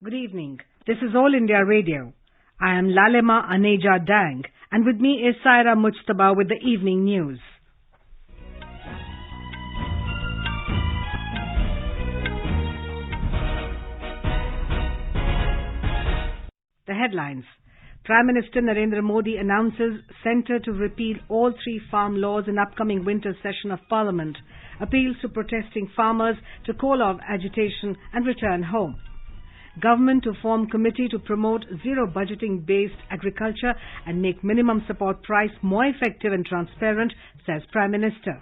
Good evening. This is All India Radio. I am Lalema Aneja Dang, and with me is Saira Mujtaba with the evening news. The headlines. Prime Minister Narendra Modi announces centre to repeal all three farm laws in upcoming winter session of Parliament. Appeals to protesting farmers to call off agitation and return home. Government to form committee to promote zero budgeting based agriculture and make minimum support price more effective and transparent, says Prime Minister.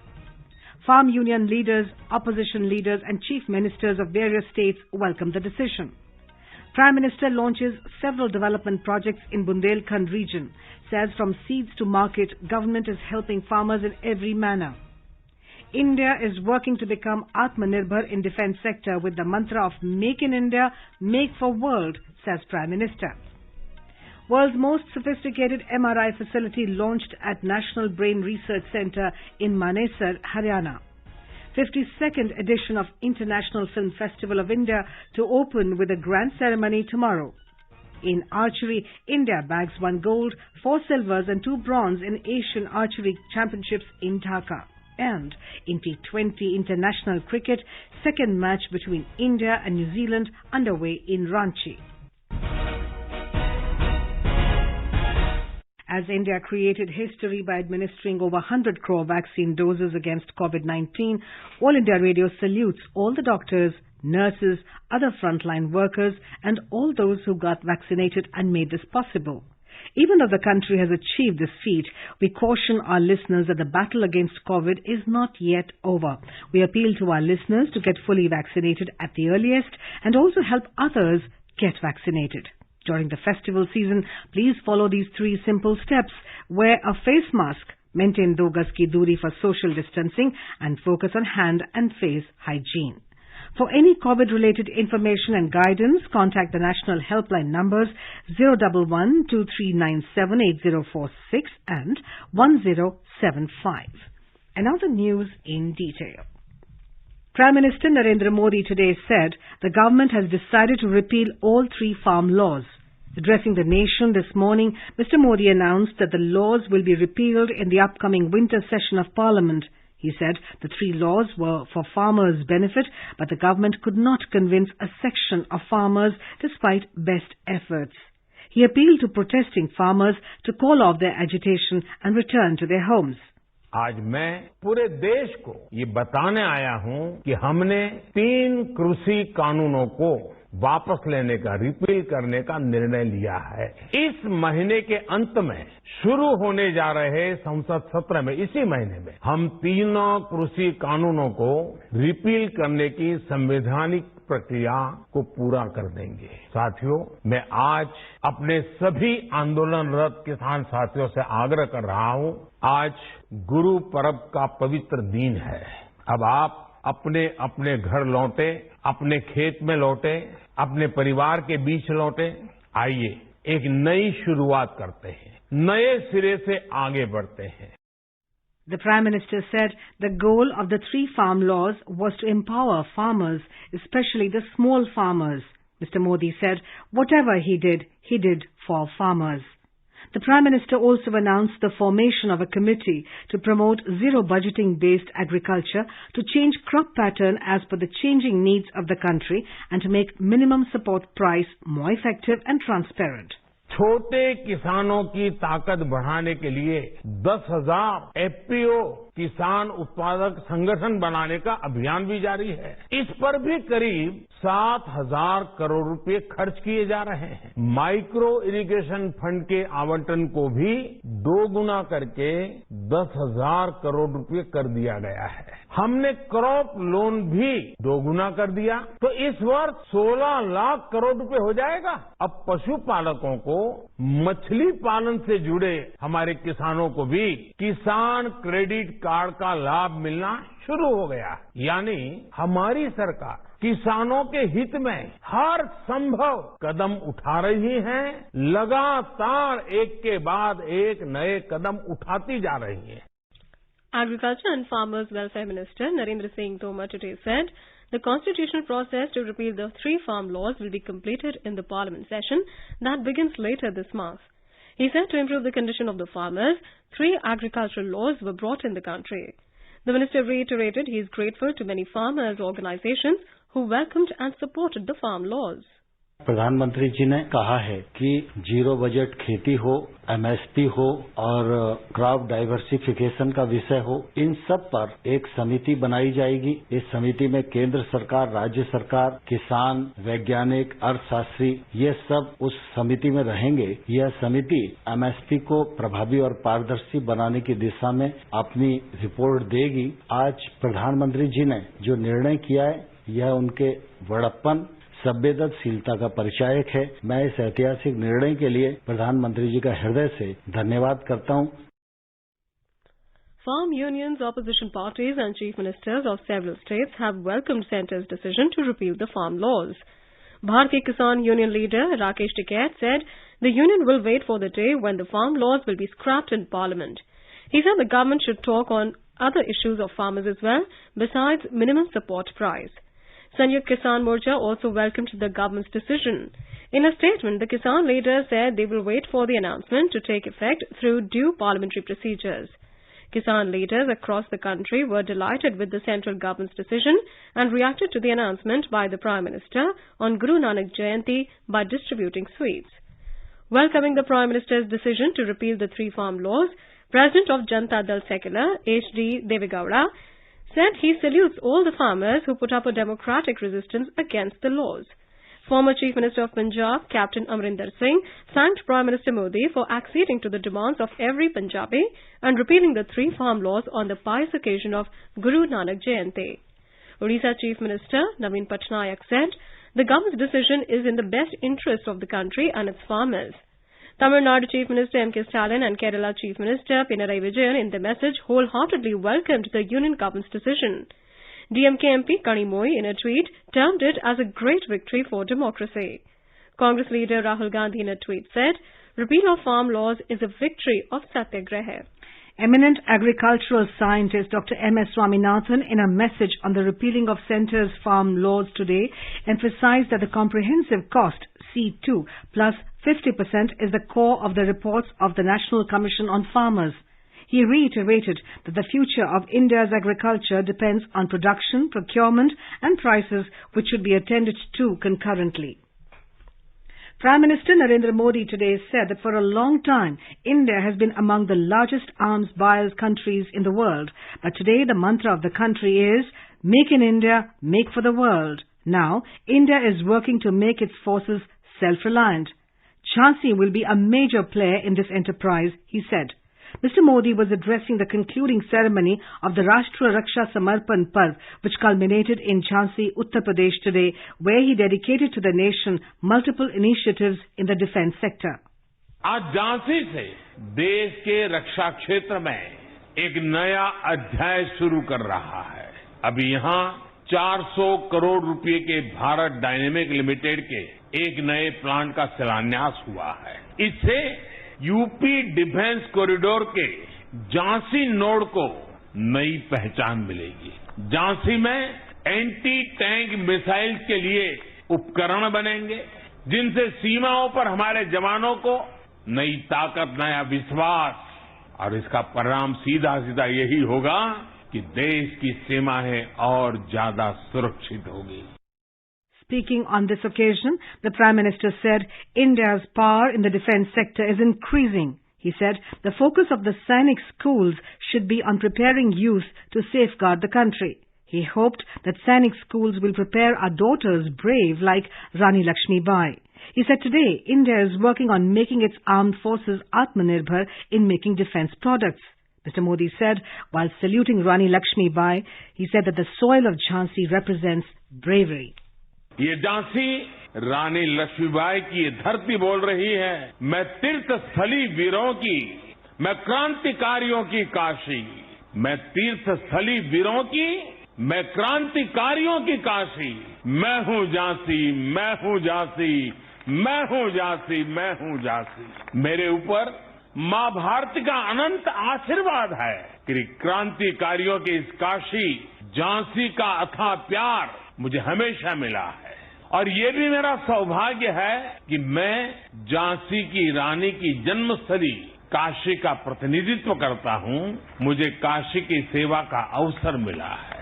Farm union leaders, opposition leaders and chief ministers of various states welcome the decision. Prime Minister launches several development projects in Bundelkhand region. Says from seeds to market, government is helping farmers in every manner. India is working to become Atmanirbhar in defence sector with the mantra of Make in India, Make for World, says Prime Minister. World's most sophisticated MRI facility launched at National Brain Research Centre in Manesar, Haryana. 52nd edition of International Film Festival of India to open with a grand ceremony tomorrow. In archery, India bags 1 gold, 4 silvers and 2 bronze in Asian Archery Championships in Dhaka. And in T20 international cricket, second match between India and New Zealand underway in Ranchi. As India created history by administering over 100 crore vaccine doses against COVID-19, All India Radio salutes all the doctors, nurses, other frontline workers and all those who got vaccinated and made this possible. Even though the country has achieved this feat, we caution our listeners that the battle against COVID is not yet over. We appeal to our listeners to get fully vaccinated at the earliest and also help others get vaccinated. During the festival season, please follow these 3 simple steps. Wear a face mask, maintain 2 gaz ki duri for social distancing and focus on hand and face hygiene. For any COVID-related information and guidance, contact the national helpline numbers 011-2397-8046 and 1075. And now the news in detail. Prime Minister Narendra Modi today said the government has decided to repeal all 3 farm laws. Addressing the nation this morning, Mr. Modi announced that the laws will be repealed in the upcoming winter session of Parliament. He said the 3 laws were for farmers' benefit, but the government could not convince a section of farmers despite best efforts. He appealed to protesting farmers to call off their agitation and return to their homes. आज मैं पूरे देश को ये बताने आया हूं कि हमने 3 कृषि कानूनों को वापस लेने का, रिपील करने का निर्णय लिया है। इस महीने के अंत में शुरू होने जा रहे संसद सत्र में, इसी महीने में हम 3 कृषि कानूनों को रिपील करने की संवैधानिक प्रक्रिया को पूरा कर देंगे। साथियों, मैं आज अपने सभी आंदोलनरत किसान साथियों से आग्रह कर रहा हूं, आज गुरु पर्व का पवित्र दिन है। अब आप अपने अपने घर लौटे, अपने खेत में लौटे, अपने परिवार के बीच लौटे। आइए एक नई शुरुआत करते हैं, नए सिरे से आगे बढ़ते हैं। The Prime Minister said the goal of the 3 farm laws was to empower farmers, especially the small farmers. Mr. Modi said whatever he did for farmers. The Prime Minister also announced the formation of a committee to promote zero budgeting based agriculture, to change crop pattern as per the changing needs of the country and to make minimum support price more effective and transparent. छोटे किसानों की ताकत बढ़ाने के लिए 10,000 FPO किसान उत्पादक संगठन बनाने का अभियान भी जारी है। इस पर भी करीब 7,000 करोड़ रुपए खर्च किए जा रहे हैं। माइक्रो इरिगेशन फंड के आवंटन को भी 2 गुना करके 10,000 करोड़ रुपए कर दिया गया है। हमने क्रॉप लोन भी 2 गुना कर दिया, तो इस वर्ष 16 लाख करोड़ रुपए हो जाएगा। अब पशुपालकों को, मछली पालन से जुड़े हमारे किसानों को भी किसान क्रेडिट कार्ड का लाभ मिलना शुरू हो गया। यानी हमारी सरकार किसानों के हित में हर संभव कदम उठा रही है, लगातार एक के बाद एक नए कदम उठाती जा रही है। Agriculture and Farmers Welfare Minister Narendra Singh Tomar today said The constitutional process to repeal the 3 farm laws will be completed in the Parliament session that begins later this month. He said to improve the condition of the farmers, 3 agricultural laws were brought in the country. The minister reiterated he is grateful to many farmers' organizations who welcomed and supported the farm laws. प्रधानमंत्री जी ने कहा है कि zero budget खेती हो, MSP हो और crop diversification का विषय हो, इन सब पर एक समिति बनाई जाएगी। इस समिति में केंद्र सरकार, राज्य सरकार, किसान, वैज्ञानिक, अर्थशास्त्री ये सब उस समिति में रहेंगे। यह समिति एमएसपी को प्रभावी और पारदर्शी बनाने की दिशा में अपनी रिपोर्ट देगी। आज प्रधानमंत्री जी ने जो निर्णय किया है यह उनके बड़प्पन, संवेदनशीलता का परिचायक है। मैं इस ऐतिहासिक निर्णय के लिए प्रधानमंत्री जी का हृदय से धन्यवाद करता हूं। Farm unions, opposition parties and chief ministers of several states have welcomed centre's decision to repeal the farm laws. Bharatiya Kisan Union leader Rakesh Tikait said the union will wait for the day when the farm laws will be scrapped in Parliament. He said the government should talk on other issues of farmers as well, besides minimum support price. Sanyukt Kisan Morcha also welcomed the government's decision. In a statement, the Kisan leader said they will wait for the announcement to take effect through due parliamentary procedures. Kisan leaders across the country were delighted with the central government's decision and reacted to the announcement by the Prime Minister on Guru Nanak Jayanti by distributing sweets. Welcoming the Prime Minister's decision to repeal the 3 farm laws, President of Janata Dal Secular, H.D. Devegowda, said he salutes all the farmers who put up a democratic resistance against the laws. Former Chief Minister of Punjab, Captain Amrinder Singh, thanked Prime Minister Modi for acceding to the demands of every Punjabi and repealing the 3 farm laws on the pious occasion of Guru Nanak Jayanti. Odisha Chief Minister Naveen Patnaik said the government's decision is in the best interest of the country and its farmers. Tamil Nadu Chief Minister M.K. Stalin and Kerala Chief Minister Pinarayi Vijayan in their message wholeheartedly welcomed the union government's decision. DMK MP Kanimoi in a tweet termed it as a great victory for democracy. Congress leader Rahul Gandhi in a tweet said, repeal of farm laws is a victory of Satyagraha. Eminent agricultural scientist Dr. M.S. Swaminathan, in a message on the repealing of Centre's farm laws today, emphasized that the comprehensive cost, C2, plus 50% is the core of the reports of the National Commission on Farmers. He reiterated that the future of India's agriculture depends on production, procurement and prices, which should be attended to concurrently. Prime Minister Narendra Modi today said that for a long time, India has been among the largest arms buyers countries in the world. But today the mantra of the country is, Make in India, make for the world. Now, India is working to make its forces self-reliant. Jhansi will be a major player in this enterprise, he said. Mr. Modi was addressing the concluding ceremony of the Rashtra Raksha Samarpan Parv, which culminated in Jhansi, Uttar Pradesh today, where he dedicated to the nation multiple initiatives in the defense sector. आज झांसी से देश के रक्षा क्षेत्र में एक नया अध्याय शुरू कर रहा है। अभी यहाँ 400 करोड़ रुपए के भारत डायनेमिक लिमिटेड के एक नए प्लांट का शिलान्यास हुआ है। इससे यूपी डिफेंस कॉरिडोर के झांसी नोड को नई पहचान मिलेगी। झांसी में एंटी टैंक मिसाइल के लिए उपकरण बनेंगे, जिनसे सीमाओं पर हमारे जवानों को नई ताकत, नया विश्वास, और इसका परिणाम सीधा सीधा यही होगा कि देश की सीमाएं और ज्यादा सुरक्षित होगी। Speaking on this occasion, the Prime Minister said India's power in the defense sector is increasing. He said the focus of the Sainik schools should be on preparing youth to safeguard the country. He hoped that Sainik schools will prepare our daughters brave like Rani Lakshmi Bai. He said today India is working on making its armed forces Atmanirbhar in making defense products. Mr. Modi said, while saluting Rani Lakshmi Bai, he said that the soil of Jhansi represents bravery. ये झांसी रानी लक्ष्मीबाई की धरती बोल रही है। मैं तीर्थ स्थली वीरों की, मैं क्रांतिकारियों की काशी, मैं तीर्थ स्थली वीरों की, मैं क्रांतिकारियों की काशी, मैं हूँ झांसी, मैं हूँ झांसी, मैं हूँ झांसी, मैं हूँ झांसी। मेरे ऊपर माँ भारती का अनंत आशीर्वाद है कि क्रांतिकारियों की इस काशी झांसी का अथाह प्यार मुझे हमेशा मिला है और ये भी मेरा सौभाग्य है कि मैं झांसी की रानी की जन्मस्थली काशी का प्रतिनिधित्व करता हूं। मुझे काशी की सेवा का अवसर मिला है।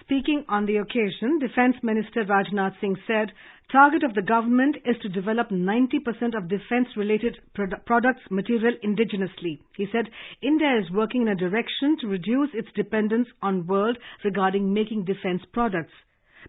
Speaking on the occasion, Defence Minister Rajnath Singh said, target of the government is to develop 90% of defence-related products material indigenously. He said, India is working in a direction to reduce its dependence on world regarding making defence products.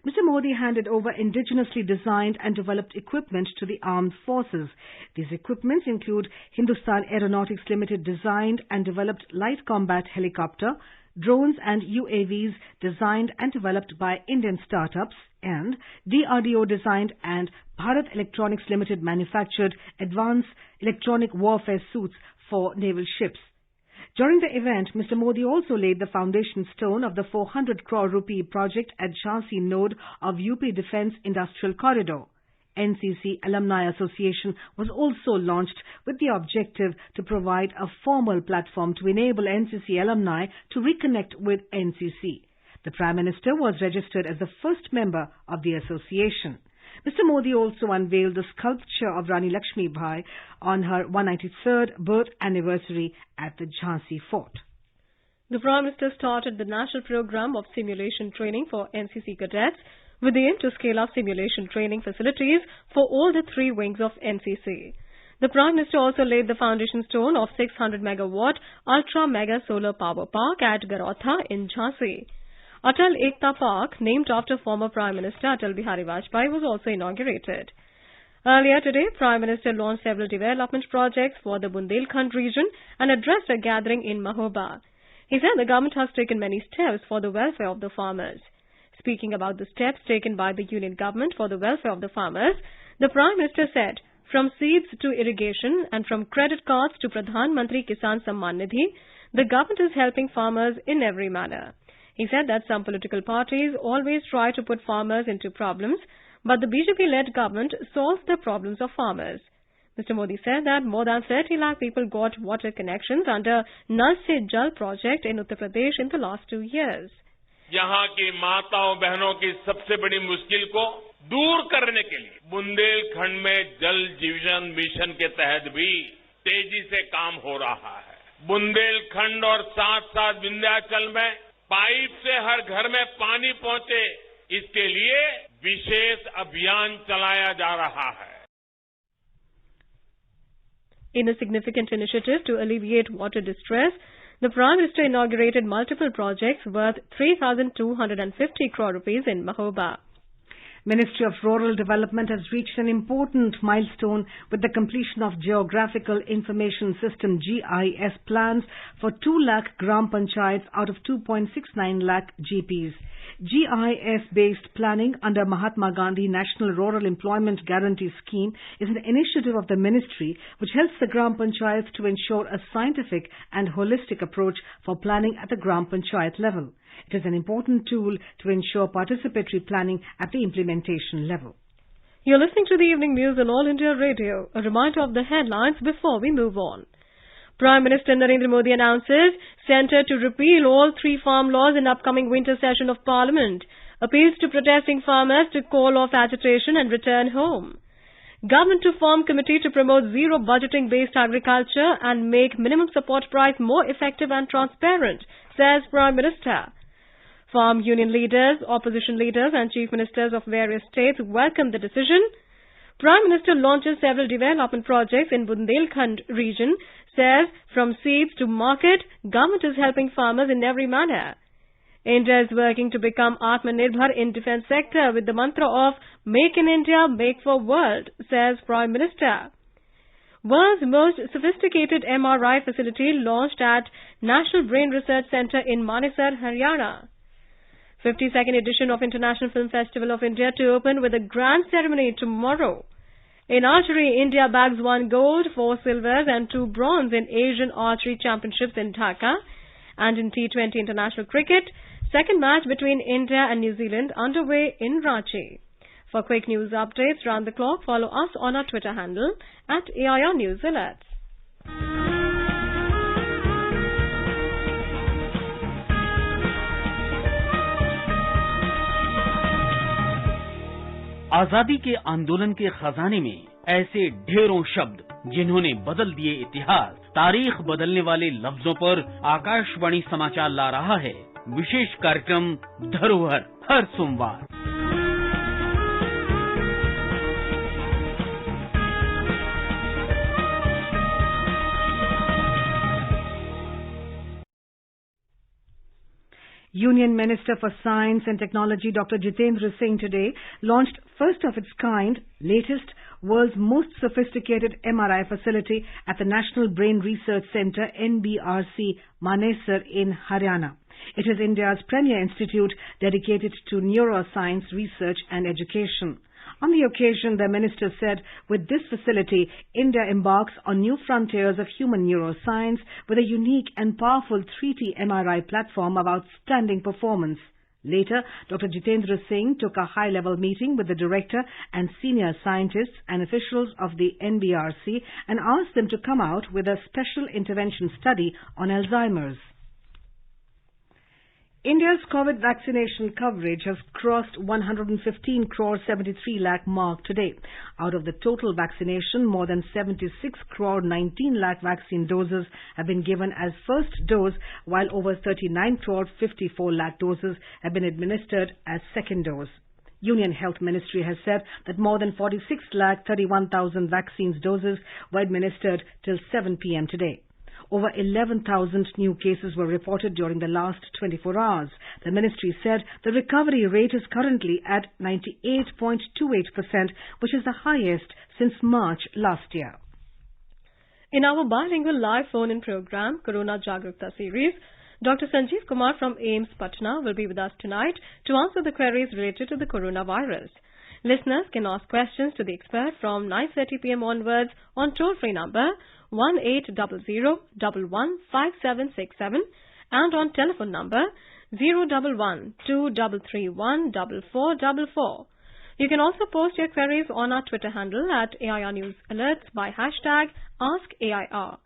Mr. Modi handed over indigenously designed and developed equipment to the armed forces. These equipments include Hindustan Aeronautics Limited designed and developed light combat helicopter, drones and UAVs designed and developed by Indian startups, and DRDO designed and Bharat Electronics Limited manufactured advanced electronic warfare suits for naval ships. During the event, Mr. Modi also laid the foundation stone of the 400 crore rupee project at Jhansi node of UP Defence Industrial Corridor. NCC Alumni Association was also launched with the objective to provide a formal platform to enable NCC alumni to reconnect with NCC. The Prime Minister was registered as the first member of the association. Mr. Modi also unveiled the sculpture of Rani Lakshmi Bai on her 193rd birth anniversary at the Jhansi Fort. The Prime Minister started the national program of simulation training for NCC cadets with the aim to scale up simulation training facilities for all the three wings of NCC. The Prime Minister also laid the foundation stone of 600 megawatt ultra mega solar power park at Garotha in Jhansi. Atal Ekta Park, named after former Prime Minister Atal Bihari Vajpayee, was also inaugurated. Earlier today, Prime Minister launched several development projects for the Bundelkhand region and addressed a gathering in Mahoba. He said the government has taken many steps for the welfare of the farmers. Speaking about the steps taken by the Union government for the welfare of the farmers, the Prime Minister said, from seeds to irrigation and from credit cards to Pradhan Mantri Kisan Samman Nidhi, the government is helping farmers in every manner. He said that some political parties always try to put farmers into problems, but the BJP-led government solves the problems of farmers. Mr. Modi said that more than 30 lakh people got water connections under Nal Se Jal project in Uttar Pradesh in the last 2 years. यहाँ की माताओं बहनों की सबसे बड़ी मुश्किल को दूर करने के लिए बुंदेलखंड में जल जीवन मिशन के तहत भी तेजी से काम हो रहा है। बुंदेलखंड और साथ साथ विंध्याचल में पाइप से हर घर में पानी पहुंचे, इसके लिए विशेष अभियान चलाया जा रहा है। In a significant initiative to alleviate water distress, the Prime Minister inaugurated multiple projects worth 3,250 crore rupees in Mahoba. Ministry of Rural Development has reached an important milestone with the completion of Geographical Information System GIS plans for 2 lakh Gram Panchayats out of 2.69 lakh GPs. GIS-based planning under Mahatma Gandhi National Rural Employment Guarantee Scheme is an initiative of the ministry which helps the Gram Panchayats to ensure a scientific and holistic approach for planning at the Gram Panchayat level. It is an important tool to ensure participatory planning at the implementation level. You're listening to the evening news on All India Radio. A reminder of the headlines before we move on. Prime Minister Narendra Modi announces centre to repeal all 3 farm laws in upcoming winter session of Parliament. Appeals to protesting farmers to call off agitation and return home. Government to form committee to promote zero budgeting based agriculture and make minimum support price more effective and transparent, says Prime Minister. Farm union leaders, opposition leaders and chief ministers of various states welcome the decision. Prime Minister launches several development projects in Bundelkhand region, says from seeds to market, government is helping farmers in every manner. India is working to become Atmanirbhar in defence sector with the mantra of Make in India, Make for World, says Prime Minister. World's most sophisticated MRI facility launched at National Brain Research Centre in Manesar, Haryana. 52nd edition of International Film Festival of India to open with a grand ceremony tomorrow. In archery, India bags 1 gold, 4 silvers and 2 bronze in Asian Archery Championships in Dhaka. And in T20 international cricket, second match between India and New Zealand underway in Ranchi. For quick news updates round the clock, follow us on our Twitter handle at AIR News Alerts. आजादी के आंदोलन के खजाने में ऐसे ढेरों शब्द जिन्होंने बदल दिए इतिहास, तारीख बदलने वाले लफ्जों पर आकाशवाणी समाचार ला रहा है विशेष कार्यक्रम धरोहर हर सोमवार। Union Minister for Science and Technology Dr. Jitendra Singh today launched first of its kind, latest, world's most sophisticated MRI facility at the National Brain Research Centre NBRC Manesar in Haryana. It is India's premier institute dedicated to neuroscience research and education. On the occasion, the minister said, with this facility, India embarks on new frontiers of human neuroscience with a unique and powerful 3D MRI platform of outstanding performance. Later, Dr. Jitendra Singh took a high-level meeting with the director and senior scientists and officials of the NBRC and asked them to come out with a special intervention study on Alzheimer's. India's COVID vaccination coverage has crossed 115 crore 73 lakh mark today. Out of the total vaccination, more than 76 crore 19 lakh vaccine doses have been given as first dose, while over 39 crore 54 lakh doses have been administered as second dose. Union Health Ministry has said that more than 46 lakh 31,000 vaccines doses were administered till 7 p.m. today. Over 11,000 new cases were reported during the last 24 hours. The ministry said the recovery rate is currently at 98.28%, which is the highest since March last year. In our bilingual live phone-in program, Corona Jagrukta series, Dr. Sanjeev Kumar from AIIMS Patna will be with us tonight to answer the queries related to the coronavirus. Listeners can ask questions to the expert from 9:30 p.m. onwards on toll-free number 1800-115767 and on telephone number 011-2331-4444. You can also post your queries on our Twitter handle at AIR News Alerts by hashtag AskAIR.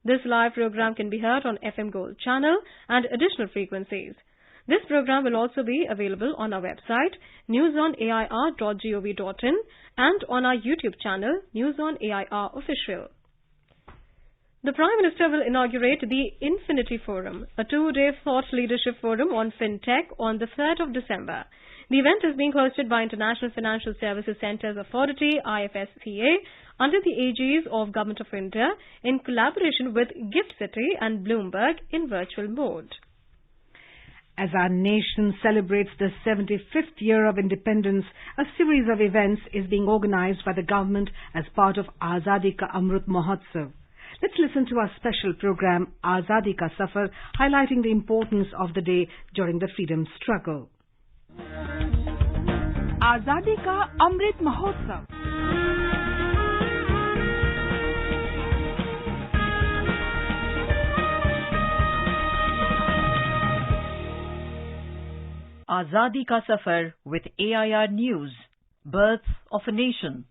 This live program can be heard on FM Gold channel and additional frequencies. This program will also be available on our website, newsonair.gov.in, and on our YouTube channel, News on AIR Official. The Prime Minister will inaugurate the Infinity Forum, a two-day thought leadership forum on fintech on the 3rd of December. The event is being hosted by International Financial Services Centres Authority, IFSCA, under the aegis of Government of India in collaboration with Gift City and Bloomberg in virtual mode. As our nation celebrates the 75th year of independence, a series of events is being organized by the government as part of Azadi Ka Amrit Mahotsav. Let's listen to our special program, Azadi Ka Safar, highlighting the importance of the day during the freedom struggle. Azadi Ka Amrit Mahotsav. Azadi Ka Safar with AIR News. Birth of a Nation.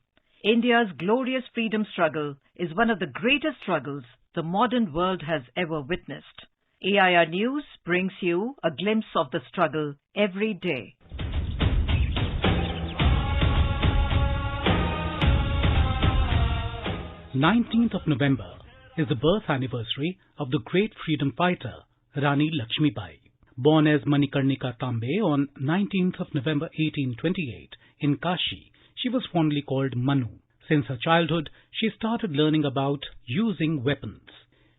India's glorious freedom struggle is one of the greatest struggles the modern world has ever witnessed. AIR News brings you a glimpse of the struggle every day. November 19th is the birth anniversary of the great freedom fighter Rani Lakshmibai. Born as Manikarnika Tambe on 19th of November 1828 in Kashi, she was fondly called Manu. Since her childhood, she started learning about using weapons.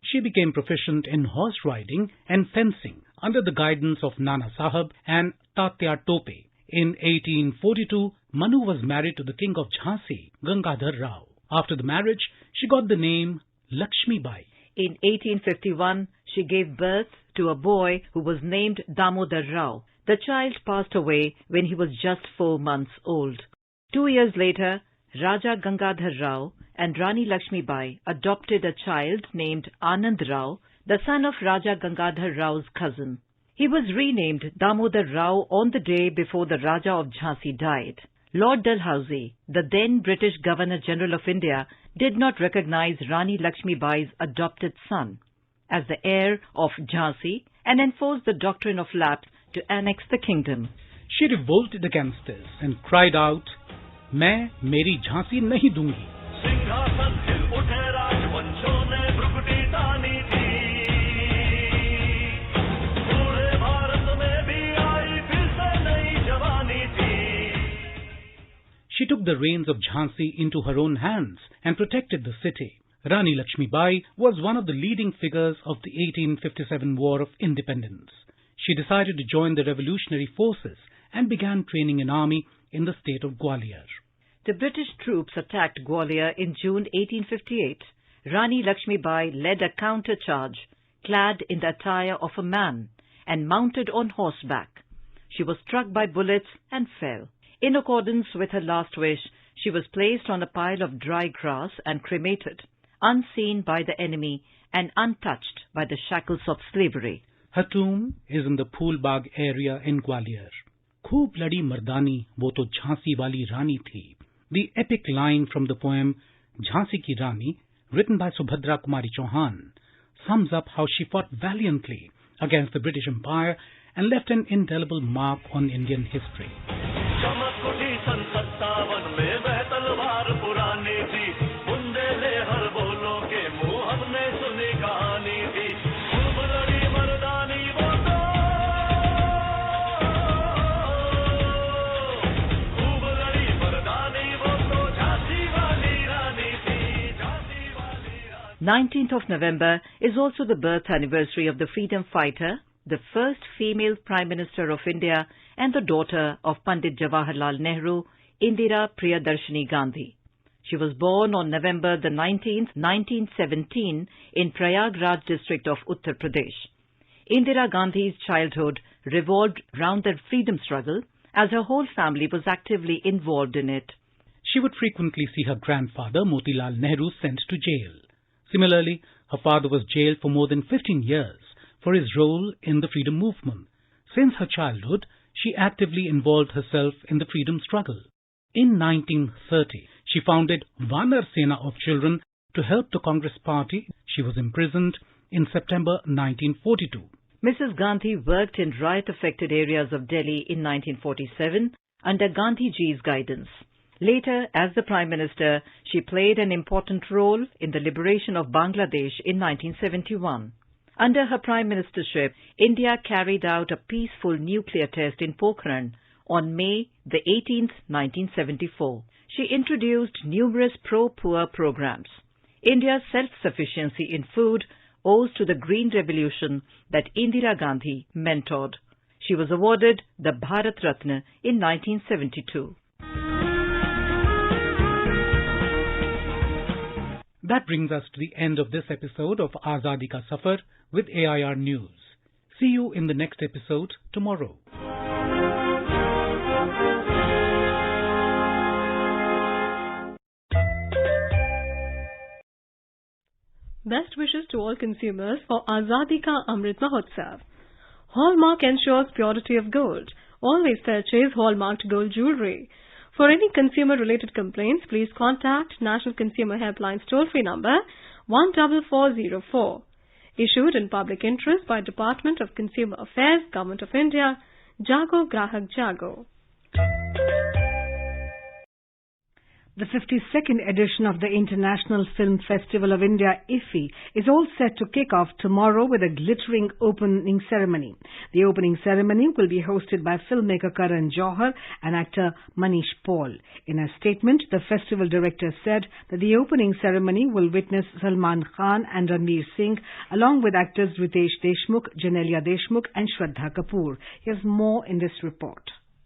She became proficient in horse riding and fencing under the guidance of Nana Sahab and Tatya Tope. In 1842, Manu was married to the king of Jhansi, Gangadhar Rao. After the marriage, she got the name Lakshmibai. In 1851, she gave birth to a boy who was named Damodar Rao. The child passed away when he was just 4 months old. 2 years later, Raja Gangadhar Rao and Rani Lakshmibai adopted a child named Anand Rao, the son of Raja Gangadhar Rao's cousin. He was renamed Damodar Rao on the day before the Raja of Jhansi died. Lord Dalhousie, the then British Governor-General of India, did not recognize Rani Lakshmibai's adopted son as the heir of Jhansi and enforced the doctrine of lapse to annex the kingdom. She revolted against this and cried out, मैं मेरी झांसी नहीं दूंगी। सिंहासन हिल उठे राजवंशों ने भ्रुकुटी तानी थी, पूरे भारत में भी आई फिर से नई जवानी थी। She took the reins of Jhansi into her own hands and protected the city. Rani Lakshmibai was one of the leading figures of the 1857 War of Independence. She decided to join the revolutionary forces and began training an army in the state of Gwalior. The British troops attacked Gwalior in June 1858. Rani Lakshmibai led a counter-charge, clad in the attire of a man and mounted on horseback. She was struck by bullets and fell. In accordance with her last wish, she was placed on a pile of dry grass and cremated, unseen by the enemy and untouched by the shackles of slavery. Her tomb is in the Phool Bagh area in Gwalior. Khoob ladi mardani, wo to Jhansi wali Rani thi. The epic line from the poem Jhansi Ki Rani, written by Subhadra Kumari Chauhan, sums up how she fought valiantly against the British Empire and left an indelible mark on Indian history. चमक उठी सन 57 में वह तलवार पुरानी थी, बुंदेले हर बोलों के मुंह हमने सुनी कहानी थी। खूब लड़ी मर्दानी वो तो, खूब लड़ी मर्दानी वो तो झांसी वाली रानी थी, झांसी वाली रानी। 19th of November is also the birth anniversary of the freedom fighter, the first female Prime Minister of India and the daughter of Pandit Jawaharlal Nehru, Indira Priyadarshini Gandhi. She was born on November the 19th, 1917 in Prayagraj district of Uttar Pradesh. Indira Gandhi's childhood revolved round the freedom struggle as her whole family was actively involved in it. She would frequently see her grandfather, Motilal Nehru, sent to jail. Similarly, her father was jailed for more than 15 years for his role in the freedom movement. Since her childhood, she actively involved herself in the freedom struggle. In 1930, she founded Vanar Sena of Children to help the Congress Party. She was imprisoned in September 1942. Mrs. Gandhi worked in riot-affected areas of Delhi in 1947 under Gandhiji's guidance. Later, as the Prime Minister, she played an important role in the liberation of Bangladesh in 1971. Under her Prime Ministership, India carried out a peaceful nuclear test in Pokhran on May the 18th, 1974. She introduced numerous pro-poor programs. India's self-sufficiency in food owes to the Green Revolution that Indira Gandhi mentored. She was awarded the Bharat Ratna in 1972. That brings us to the end of this episode of Azadi Ka Safar with AIR News. See you in the next episode tomorrow. Best wishes to all consumers for Azadi Ka Amrit Mahotsav. Hallmark ensures purity of gold. Always purchase hallmarked gold jewelry. For any consumer-related complaints, please contact National Consumer Helpline toll-free number 14404. Issued in public interest by Department of Consumer Affairs, Government of India, Jago Grahak Jago. The 52nd edition of the International Film Festival of India, IFFI, is all set to kick off tomorrow with a glittering opening ceremony. The opening ceremony will be hosted by filmmaker Karan Johar and actor Manish Paul. In a statement, the festival director said that the opening ceremony will witness Salman Khan and Ranveer Singh, along with actors Ritesh Deshmukh, Janelia Deshmukh and Shraddha Kapoor. Here's more in this report.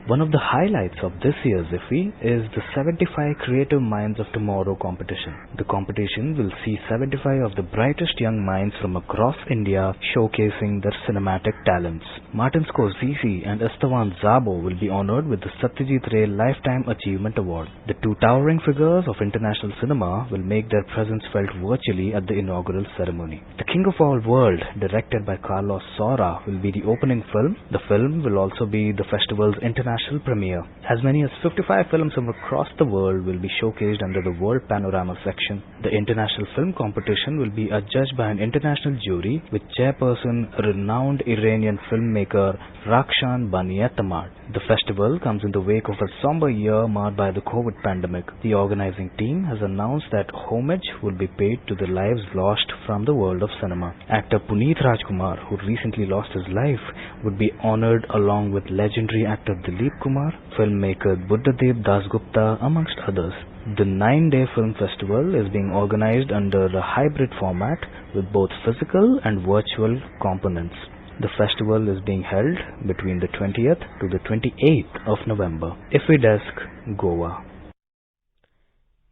One of the highlights of this year's IFFI is the 75 Creative Minds of Tomorrow competition. The competition will see 75 of the brightest young minds from across India showcasing their cinematic talents. Martin Scorsese and Esteban Zabo will be honored with the Satyajit Ray Lifetime Achievement Award. The two towering figures of international cinema will make their presence felt virtually at the inaugural ceremony. The King of All World, directed by Carlos Saura, will be the opening film. The film will also be the festival's international international premiere. As many as 55 films from across the world will be showcased under the World Panorama section. The international film competition will be adjudged by an international jury with chairperson renowned Iranian filmmaker Rakshan Baniatamad. The festival comes in the wake of a somber year marked by the COVID pandemic. The organizing team has announced that homage will be paid to the lives lost from the world of cinema. Actor Puneeth Rajkumar, who recently lost his life, would be honored along with legendary actor Dilip Kumar, filmmaker Buddhadev Dasgupta, amongst others. The 9-day film festival is being organized under a hybrid format with both physical and virtual components. The festival is being held between the 20th to the 28th of November. IFFI Desk, Goa.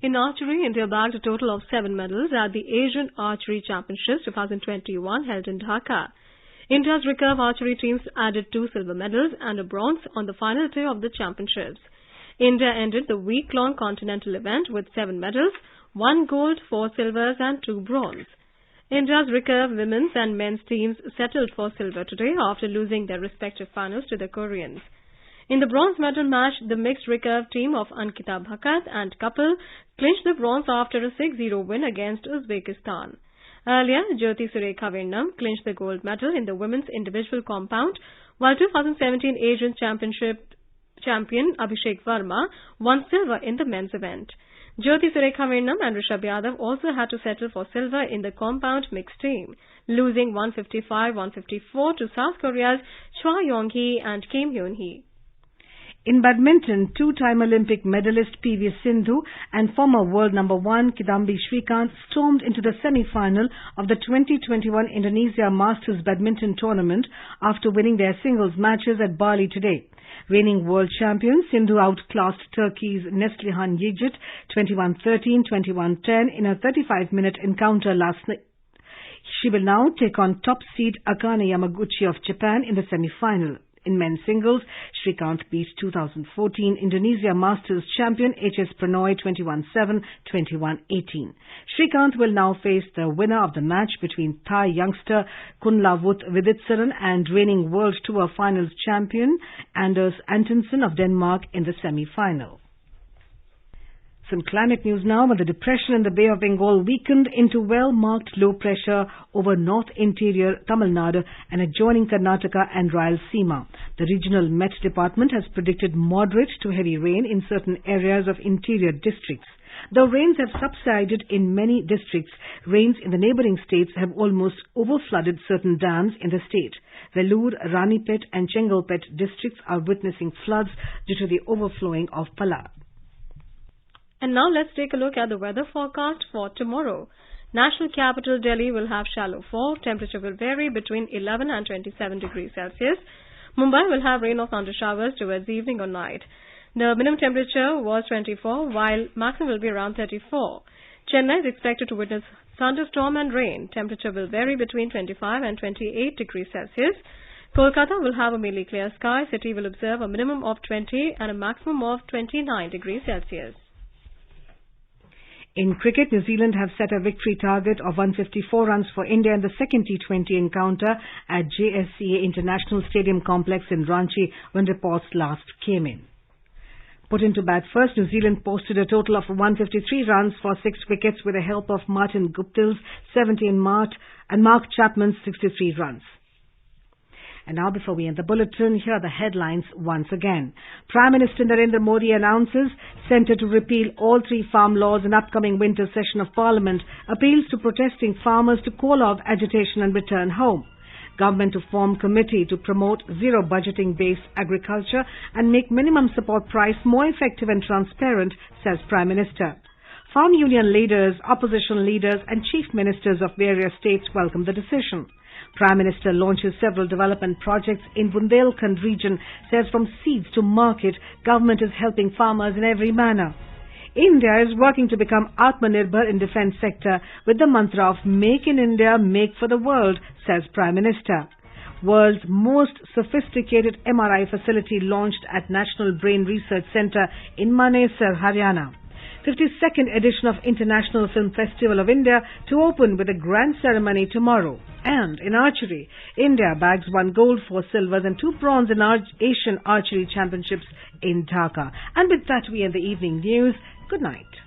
In archery, India bagged a total of 7 medals at the Asian Archery Championships 2021 held in Dhaka. India's recurve archery teams added 2 silver medals and a bronze on the final day of the championships. India ended the week-long continental event with 7 medals, 1 gold, 4 silvers and 2 bronze. India's recurve women's and men's teams settled for silver today after losing their respective finals to the Koreans. In the bronze medal match, the mixed recurve team of Ankita Bhakat and Kapil clinched the bronze after a 6-0 win against Uzbekistan. Earlier, Jyoti Surekha Virnam clinched the gold medal in the women's individual compound, while 2017 Asian Championship champion Abhishek Verma won silver in the men's event. Jyoti Surekha Virnam and Rishabh Yadav also had to settle for silver in the compound mixed team, losing 155-154 to South Korea's Choi Yong-hee and Kim Hyun-hee. In badminton, 2-time Olympic medalist PV Sindhu and former world number 1 Kidambi Srikanth stormed into the semi-final of the 2021 Indonesia Masters Badminton Tournament after winning their singles matches at Bali today. Reigning world champion Sindhu outclassed Turkey's Neslihan Yigit 21-13, 21-10 in a 35-minute encounter last night. She will now take on top seed Akane Yamaguchi of Japan in the semi-final. In men's singles, Srikanth beat 2014 Indonesia Masters champion HS Pranoy 21-7, 21-18. Srikanth will now face the winner of the match between Thai youngster Kunlavut Viditsaran and reigning World Tour Finals champion Anders Antonsen of Denmark in the semi-final. Some climate news now. When the depression in the Bay of Bengal weakened into well-marked low pressure over north interior Tamil Nadu and adjoining Karnataka and Rayalaseema. The regional Met Department has predicted moderate to heavy rain in certain areas of interior districts. Though rains have subsided in many districts, rains in the neighbouring states have almost overflooded certain dams in the state. Vellore, Ranipet and Chengalpet districts are witnessing floods due to the overflowing of Pala. And now let's take a look at the weather forecast for tomorrow. National capital Delhi will have shallow fall. Temperature will vary between 11 and 27 degrees Celsius. Mumbai will have rain or thunder showers towards evening or night. The minimum temperature was 24, while maximum will be around 34. Chennai is expected to witness thunderstorm and rain. Temperature will vary between 25 and 28 degrees Celsius. Kolkata will have a mainly clear sky. City will observe a minimum of 20 and a maximum of 29 degrees Celsius. In cricket, New Zealand have set a victory target of 154 runs for India in the second T20 encounter at JSCA International Stadium Complex in Ranchi when reports last came in. Put into bat first, New Zealand posted a total of 153 runs for 6 wickets with the help of Martin Guptill's 70 and Mark Chapman's 63 runs. And now, before we end the bulletin, here are the headlines once again. Prime Minister Narendra Modi announces centre to repeal all 3 farm laws in upcoming winter session of Parliament, appeals to protesting farmers to call off agitation and return home. Government to form committee to promote zero budgeting-based agriculture and make minimum support price more effective and transparent, says Prime Minister. Farm union leaders, opposition leaders and chief ministers of various states welcome the decision. Prime Minister launches several development projects in Bundelkhand region, says from seeds to market, government is helping farmers in every manner. India is working to become Atmanirbhar in defence sector with the mantra of Make in India, Make for the World, says Prime Minister. World's most sophisticated MRI facility launched at National Brain Research Centre in Manesar, Haryana. 52nd edition of International Film Festival of India to open with a grand ceremony tomorrow. And in archery, India bags 1 gold, 4 silvers and 2 bronze in Asian Archery Championships in Dhaka. And with that we end the evening news. Good night.